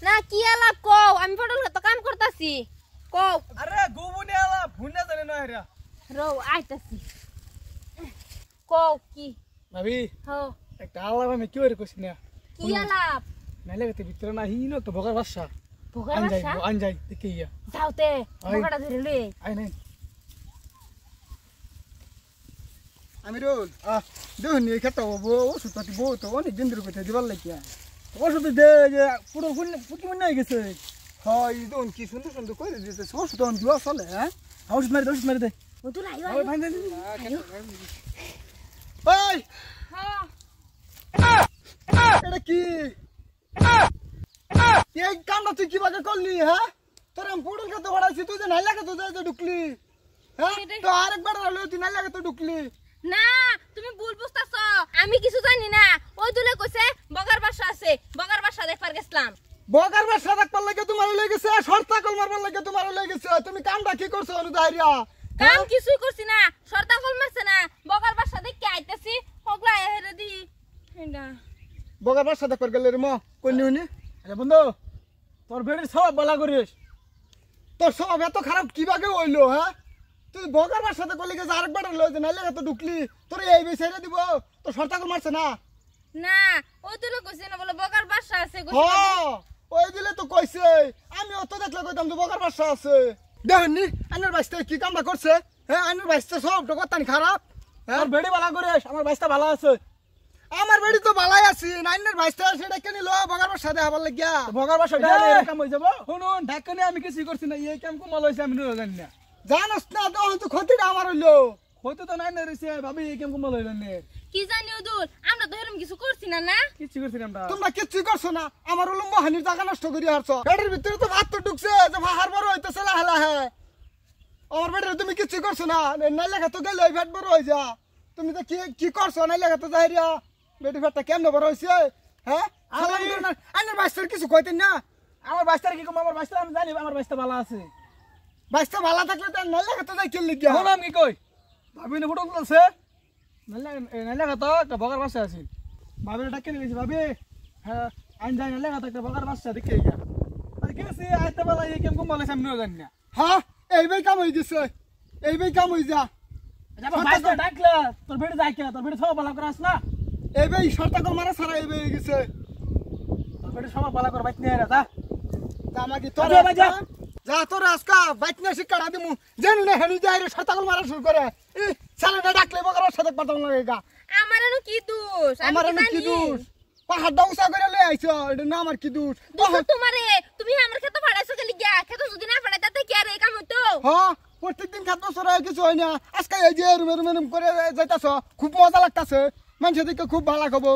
না কি আলাপ কও আমি পটল তো কাম করতাছি কও আরে গুবুনি আলা ভুনা জানে না হেরা রো আইতাছি কও কি ভাবি হো একটা আলাপ আমি কি করে কইছি না কি আলাপ নাইলে গতে ভিতরে না হিনো তো ভোগার বাসা ভোগার বাসা আনজাই দেখি ইয়া যাওতে ভোগাটা ধরে লই আই নাই আমি রোল দেখুন এই ক্ষেত্রে ওষুধ পাতি বউ তো অনেক দিন ধরে কোথায় দিবার লাগিয়া ওষুধ দে যে পুরো ফুটি মনে হয়ে গেছে হয় দেখুন কি সুন্দর সুন্দর করে দিতেছে ওষুধ তখন দেওয়া চলে হ্যাঁ ওষুধ মারি দে ওতুল আইও ওই ভাই ওই হ্যাঁ এটা কি এই কামটা তুই কিভাবে করলি হ্যাঁ তোর আমি পুটল খেতে বাড়াইছি তুই যে নাই লাগে তো যে ঢুকলি হ্যাঁ তো আরেকবার হলো তুই নাই লাগে তো ঢুকলি না তুমি ভুল বুঝতাছো আমি কিছু জানি না ওই দুলে কইছে বগার বাসা আছে বগার বাসা দেখবার গেছলাম বগার বাসা দেখবার লাগে তোমার লয়ে গেছে শর্তা কল মারবার লাগে তোমার লয়ে গেছে তুমি কামটা কি করছো অনুদাইরিয়া কাম কিছুই করছি না সর্দা কল মারছে না বগার বাসা দেখে আইতাছি হগলা হেরে দি হেডা বগার বাসা দেখবার গেলে রে মা কইনি উনি আরে বন্ধু তোর বেড়ির সব বলা করিস তোর সব এত খারাপ কিভাবে হইলো হ্যাঁ তুই বগার বাসার সাথে করলি গেছে আরেকবার লয়ে নাই লাগে তো ঢুকলি তোর এই বেসাইরে দিব তোর শর্তা কল মারছে না না ওই দুলে কইছে না বলে বগার বাসা আছে হ্যাঁ ওই দিলে তো কইছে আমি অত দেখলে কইতাম তো বগার বাসা আছে দেখুননি আইনের বাইসতে কি কামটা করছে হ্যাঁ আইনের বাইসতে সব তো কথা খারাপ হ্যাঁ তোর বেড়ি বলা করিস আমার বাইসটা ভালো আছে আমার বাড়ি তো ভালাই আছি আইনের বাইসতে সেটা কেন লো বগার বাসা দেখাবার লাগিয়া ভোগার বাসা কাম হয়ে যাবো শুনুন ঢাকা আমি কিছুই করছি না এই কাম কমাল হয়েছে আমি জানি না জানোস না তখন তো ক্ষতিটা আমার হইলো হয়তো তো নাই না রয়েছে ভাবি এই কাম কমাল হইল না কি জানি ওদুল আমরা তো এরকম কিছু করছি না না কিছু করছি না আমরা তোমরা কিচ্ছু করছো না আমার উলম্ব হানির জায়গা নষ্ট করি হারছো পেটের ভিতরে তো ভাত তো ঢুকছে যে ভাহার বড় হইতেছে লাহে লাহে আমার পেটের তুমি কিচ্ছু করছো না নাই লেখা তো গেলে ওই পেট বড় হয়ে যা তুমি তো কি করছো নাই লেখা তো যাইরিয়া বেটি পেটটা কেমনে বড় হয়েছে হ্যাঁ আইনের বাইস্তার কিছু কইতেন না আমার বাইসটার কি কম আমার বাইসটা আমি জানি আমার বাইসটা ভালো আছে বাইস্তা ভালো থাকলে তো নাই লেখা তো যাই খেললি গিয়া এখন আমি কি কই ভাবি না ফুটো আছে নাইলে কথা একটা বগার বাসা আছে ভাবি ডাকে নিয়েছি ভাবি হ্যাঁ আইন যাই নাইলে কথা একটা বগার বাসা দেখে গিয়া আর কি আছে আইতে বেলা এই কেম কমাল হয়েছে আমিও জানি না হ্যাঁ এইবাই কাম হয়ে গেছে এইবাই কাম হয়ে যা বাইসটা ডাকলে তোর বেড়ে যাই কে তোর বেড়ে সব ভালো করে আস না এইবাই শর্তা কল মারা সারা এইবাই হয়ে গেছে তোর বেড়ে সব ভালো করে বাইক নিয়ে যা আমাকে তোর যা যা তোর আজকা বাইক নিয়ে শিক্ষা দিমু জানি না হেনি যাই রে শর্তা কল মারা শুরু করে এই ছেলেটা ডাকলে বগার সাথে পাঠানো লাগে গা আমার এনো কি দোষ আমার এনে কি দোষ পাহাড় ডাউসা করে লই আইছো এটা না আমার কি দোষ দোষ তোমারে তুমি আমার খেতে ফাড়াইছো খালি গিয়া খেতে যদি না ফাড়াই তাতে কি আর এই কাম হতো হ্যাঁ প্রত্যেকদিন খাদ্য সরাই কিছু হয় না আজকে এই যে রুম করে যাইতাছ খুব মজা লাগতাছে মানুষ দেখে খুব ভালো খাবো